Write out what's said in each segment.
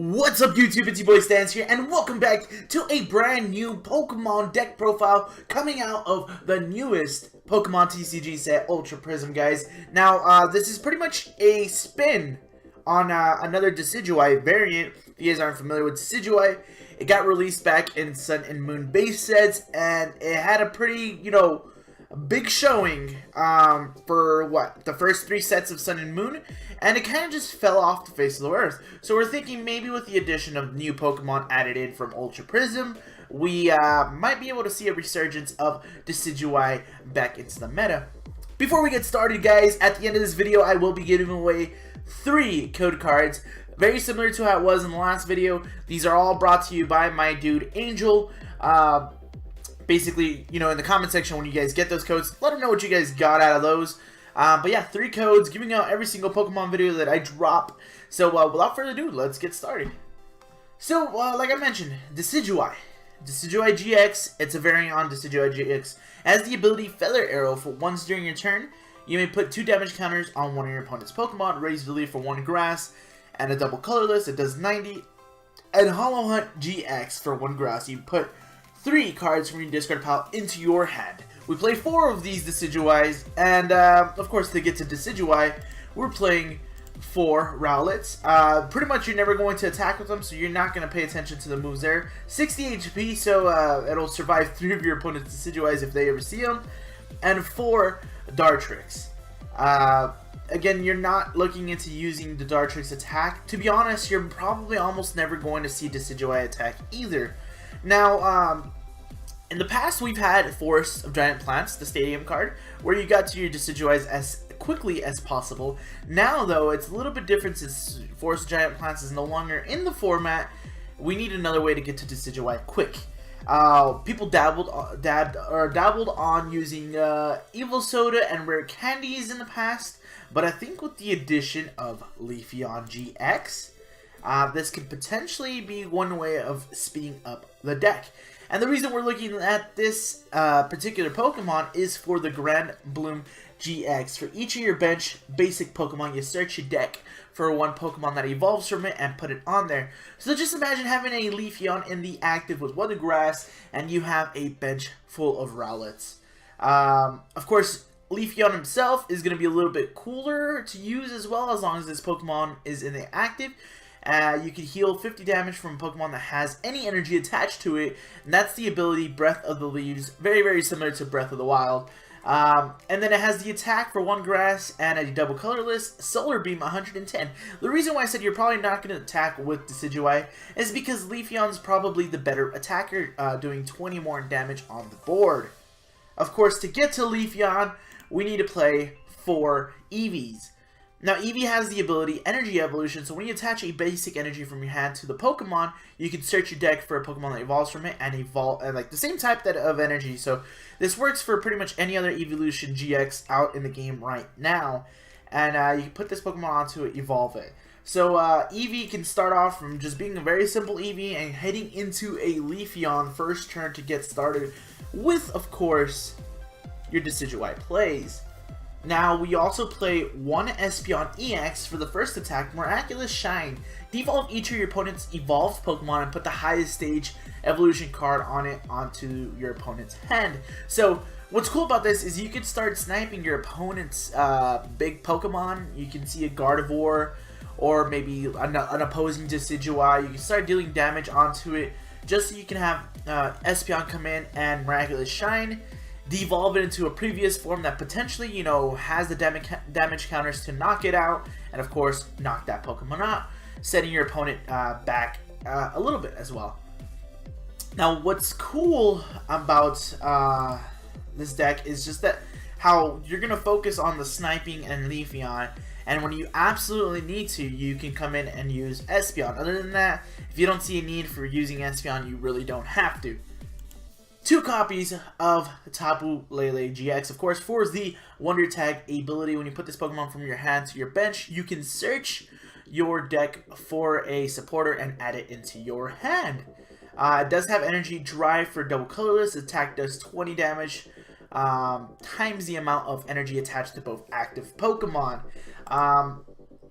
What's up YouTube, it's your boy StanZZ here, and welcome back to a brand new Pokemon deck profile coming out of the newest Pokemon TCG set, Ultra Prism, guys. Now, this is pretty much a spin on another Decidueye variant. If you guys aren't familiar with Decidueye, it got released back in Sun and Moon base sets, and it had a pretty, big showing for the first 3 sets of Sun and Moon, and it kind of just fell off the face of the earth. So we're thinking maybe with the addition of new Pokemon added in from Ultra Prism, we might be able to see a resurgence of Decidueye back into the meta. Before we get started, guys, at the end of this video I will be giving away 3 code cards, very similar to how it was in the last video. These are all brought to you by my dude Angel. Basically, in the comment section when you guys get those codes, let them know what you guys got out of those. But yeah, 3 codes, giving out every single Pokemon video that I drop. So without further ado, let's get started. So, like I mentioned, Decidueye GX, it's a variant on Decidueye GX, has the ability Feather Arrow. For once during your turn, you may put 2 damage counters on one of your opponent's Pokemon, raise the lead for 1 grass, and a double colorless, it does 90. And Hollow Hunt GX, for 1 grass, you put 3 cards from your discard pile into your hand. We play 4 of these Decidueyes, and of course to get to Decidueye, we're playing 4 Rowlets. Pretty much you're never going to attack with them, so you're not going to pay attention to the moves there. 60 HP, so it'll survive 3 of your opponent's Decidueyes if they ever see them. And 4 Dartrix. Again, you're not looking into using the Dartrix attack. To be honest, you're probably almost never going to see Decidueye attack either. Now, in the past, we've had Forest of Giant Plants, the Stadium card, where you got to your Decidueyes as quickly as possible. Now, though, it's a little bit different since Forest of Giant Plants is no longer in the format. We need another way to get to Decidueye quick. People dabbled on using Evil Soda and Rare Candies in the past, but I think with the addition of Leafeon GX, this could potentially be one way of speeding up the deck. And the reason we're looking at this particular Pokemon is for the Grand Bloom GX. For each of your bench basic Pokemon, you search your deck for 1 Pokemon that evolves from it and put it on there. So just imagine having a Leafeon in the active with 1 grass, and you have a bench full of Rowlets. Of course, Leafeon himself is going to be a little bit cooler to use as well, as long as this Pokemon is in the active. You can heal 50 damage from a Pokemon that has any energy attached to it, and that's the ability Breath of the Leaves, very, very similar to Breath of the Wild. And then it has the attack for 1 grass and a double colorless, Solar Beam 110. The reason why I said you're probably not going to attack with Decidueye is because Leafeon's probably the better attacker, doing 20 more damage on the board. Of course, to get to Leafeon, we need to play 4 Eevees. Now, Eevee has the ability Energy Evolution, so when you attach a basic energy from your hand to the Pokemon, you can search your deck for a Pokemon that evolves from it and evolve like the same type of energy. So this works for pretty much any other Evolution GX out in the game right now, and you can put this Pokemon onto it, evolve it. So Eevee can start off from just being a very simple Eevee and heading into a Leafeon first turn to get started with, of course, your Decidueye plays. Now, we also play 1 Espeon EX for the first attack, Miraculous Shine. Devolve each of your opponent's evolved Pokemon and put the highest stage evolution card on it onto your opponent's hand. So, what's cool about this is you can start sniping your opponent's big Pokemon. You can see a Gardevoir or maybe an opposing Decidueye. You can start dealing damage onto it just so you can have Espeon come in and Miraculous Shine. Devolve it into a previous form that potentially, has the damage counters to knock it out, and of course, knock that Pokemon out, setting your opponent back a little bit as well. Now, what's cool about this deck is just that how you're going to focus on the sniping and Leafeon, and when you absolutely need to, you can come in and use Espeon. Other than that, if you don't see a need for using Espeon, you really don't have to. 2 copies of Tapu Lele GX. Of course, for the Wonder Tag ability, when you put this Pokemon from your hand to your bench, you can search your deck for a supporter and add it into your hand. It does have Energy Drive for double colorless. Attack does 20 damage times the amount of energy attached to both active Pokemon.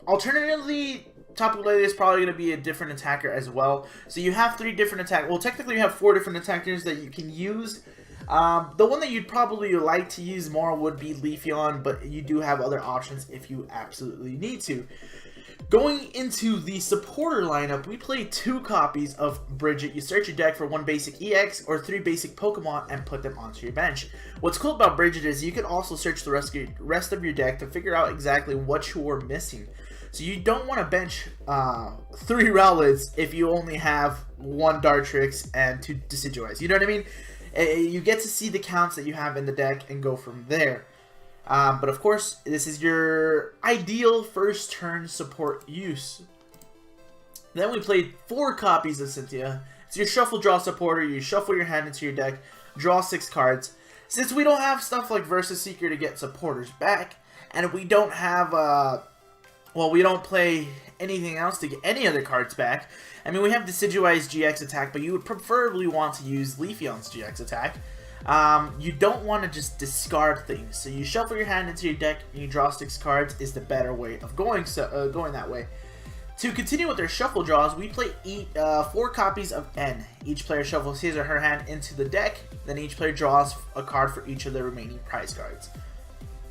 Alternatively, Tapu Lele is probably going to be a different attacker as well. So you have 3 different attackers. Well, technically you have 4 different attackers that you can use. The one that you'd probably like to use more would be Leafeon, but you do have other options if you absolutely need to. Going into the supporter lineup, we play 2 copies of Bridget. You search your deck for 1 basic EX or 3 basic Pokemon and put them onto your bench. What's cool about Bridget is you can also search the rest of your deck to figure out exactly what you are missing. So you don't want to bench 3 Rowlets if you only have 1 Dartrix and 2 Decidueyes. You know what I mean? You get to see the counts that you have in the deck and go from there. But of course, this is your ideal first turn support use. Then we played 4 copies of Cynthia. It's your shuffle draw supporter. You shuffle your hand into your deck, draw 6 cards. Since we don't have stuff like Versus Seeker to get supporters back, and we don't have, well, we don't play anything else to get any other cards back. I mean, we have Decidueye's GX attack, but you would preferably want to use Leafeon's GX attack. You don't want to just discard things, so you shuffle your hand into your deck and you draw 6 cards is the better way of going that way. To continue with their shuffle draws, we play 4 copies of N. Each player shuffles his or her hand into the deck, then each player draws a card for each of the remaining prize cards.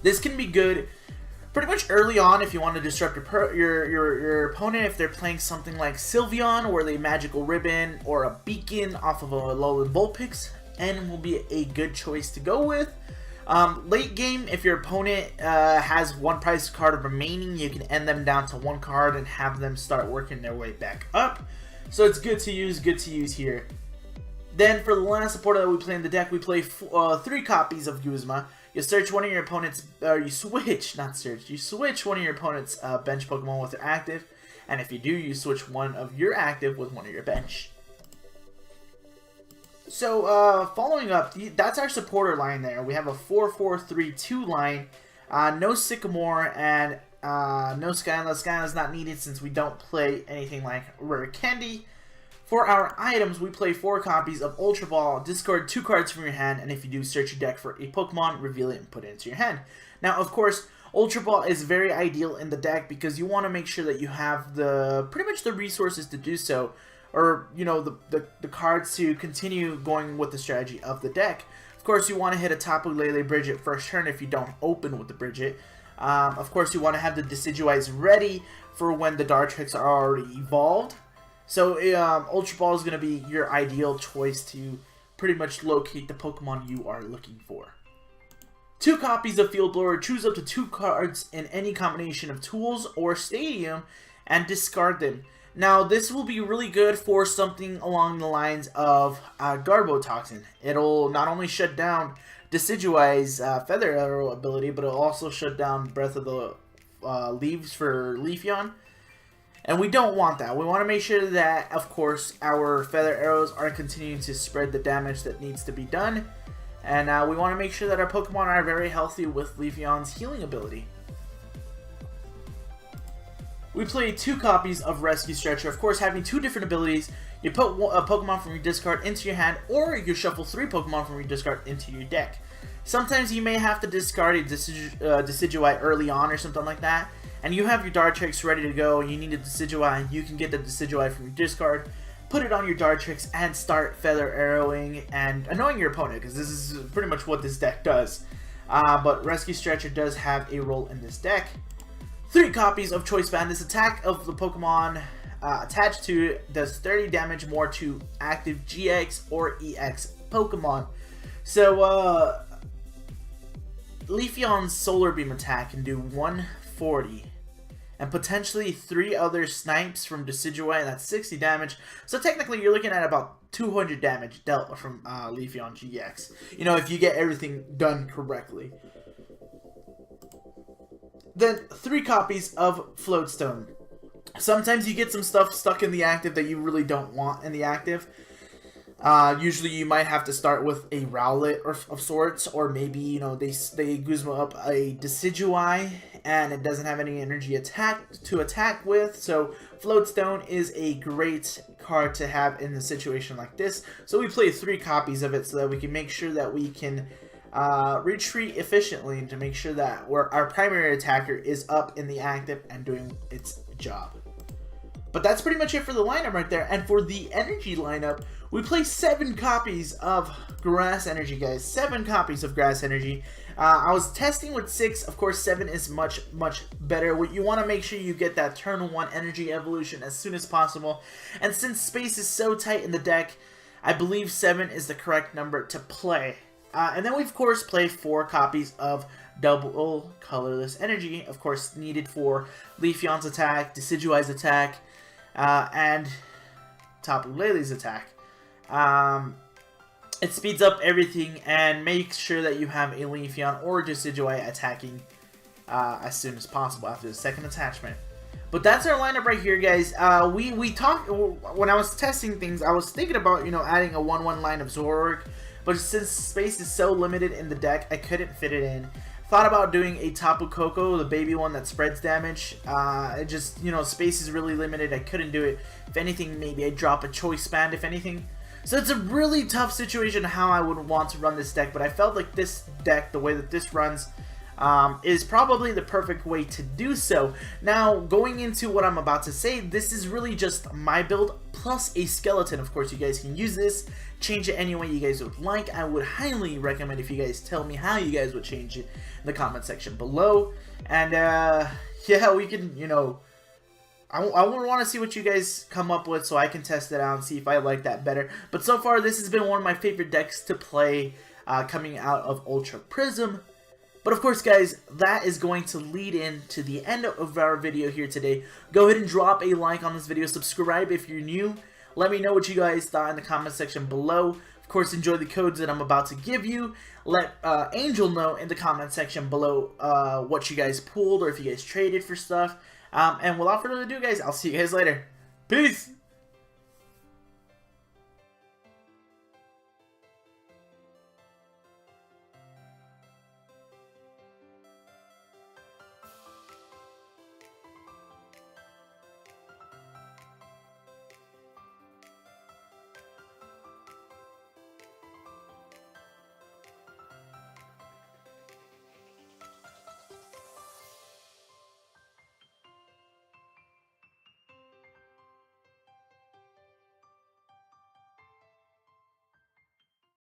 This can be good pretty much early on if you want to disrupt your opponent if they're playing something like Sylveon, where they Magical Ribbon or a Beacon off of a Alolan Vulpix. N will be a good choice to go with. Late game, if your opponent has 1 prize card remaining, you can end them down to 1 card and have them start working their way back up. So it's good to use here. Then for the last supporter that we play in the deck, we play 3 copies of Guzma. You search one of your opponent's, you switch one of your opponent's bench Pokemon with their active, and if you do, you switch one of your active with one of your bench. So, following up, that's our supporter line there. We have a 4-4-3-2 line, no Sycamore, and no Skyla. Skyla's not needed since we don't play anything like Rare Candy. For our items, we play 4 copies of Ultra Ball, discard 2 cards from your hand, and if you do, search your deck for a Pokemon, reveal it, and put it into your hand. Now, of course, Ultra Ball is very ideal in the deck because you want to make sure that you have pretty much the resources to do so, or, you know, the cards to continue going with the strategy of the deck. Of course, you want to hit a Tapu Lele Bridget first turn if you don't open with the Bridget. Of course, you want to have the Decidueyes ready for when the Dartrix are already evolved. So, Ultra Ball is going to be your ideal choice to pretty much locate the Pokemon you are looking for. 2 copies of Field Blower. Choose up to 2 cards in any combination of Tools or Stadium and discard them. Now, this will be really good for something along the lines of Garbotoxin. It'll not only shut down Decidueye's Feather Arrow ability, but it'll also shut down Breath of the Leaves for Leafeon. And we don't want that. We want to make sure that, of course, our Feather Arrows are continuing to spread the damage that needs to be done. And we want to make sure that our Pokemon are very healthy with Leafeon's healing ability. We play 2 copies of Rescue Stretcher. Of course, having 2 different abilities, you put a Pokemon from your discard into your hand, or you shuffle 3 Pokemon from your discard into your deck. Sometimes you may have to discard a Decidueye early on or something like that, and you have your Dartrix ready to go, and you need a Decidueye, you can get the Decidueye from your discard, put it on your Dartrix, and start Feather Arrowing and annoying your opponent, because this is pretty much what this deck does. But Rescue Stretcher does have a role in this deck. 3 copies of Choice Band. This attack of the Pokemon attached to it does 30 damage more to active GX or EX Pokemon. So, Leafeon's Solar Beam attack can do 140. And potentially 3 other snipes from Decidueye, and that's 60 damage. So technically you're looking at about 200 damage dealt from Leafeon GX. You know, if you get everything done correctly. Then 3 copies of Floatstone. Sometimes you get some stuff stuck in the active that you really don't want in the active. Usually you might have to start with a Rowlet of sorts, or maybe, you know, they Guzma up a Decidueye and it doesn't have any energy to attack with. So Floatstone is a great card to have in a situation like this. So we play 3 copies of it so that we can make sure that we can retreat efficiently, and to make sure that our primary attacker is up in the active and doing its job. But that's pretty much it for the lineup right there. And for the energy lineup, we play 7 copies of Grass Energy, guys. 7 copies of Grass Energy. I was testing with 6. Of course, 7 is much better. You want to make sure you get that turn 1 energy evolution as soon as possible. And since space is so tight in the deck, I believe 7 is the correct number to play. And then we, of course, play 4 copies of double colorless energy. Of course, needed for Leafeon's attack, Decidueye's attack, and Tapu Lele's attack. It speeds up everything and makes sure that you have a Leafeon or Decidueye attacking as soon as possible after the second attachment. But that's our lineup right here, guys. We talked when I was testing things. I was thinking about, you know, adding a 1/1 line of Zoroark, but since space is so limited in the deck, I couldn't fit it in. Thought about doing a Tapu Koko, the baby one that spreads damage. It just, you know, space is really limited. I couldn't do it. If anything, maybe I'd drop a Choice Band, if anything. So it's a really tough situation how I would want to run this deck, but I felt like this deck, the way that this runs, is probably the perfect way to do so. Now, going into what I'm about to say, this is really just my build plus a skeleton. Of course, you guys can use this, change it any way you guys would like. I would highly recommend if you guys tell me how you guys would change it in the comment section below. And yeah, we can, you know, I would want to see what you guys come up with so I can test it out and see if I like that better. But so far, this has been one of my favorite decks to play coming out of Ultra Prism. But of course, guys, that is going to lead into the end of our video here today. Go ahead and drop a like on this video. Subscribe if you're new. Let me know what you guys thought in the comment section below. Of course, enjoy the codes that I'm about to give you. Let Angel know in the comment section below what you guys pulled or if you guys traded for stuff. And without further ado, guys, I'll see you guys later. Peace!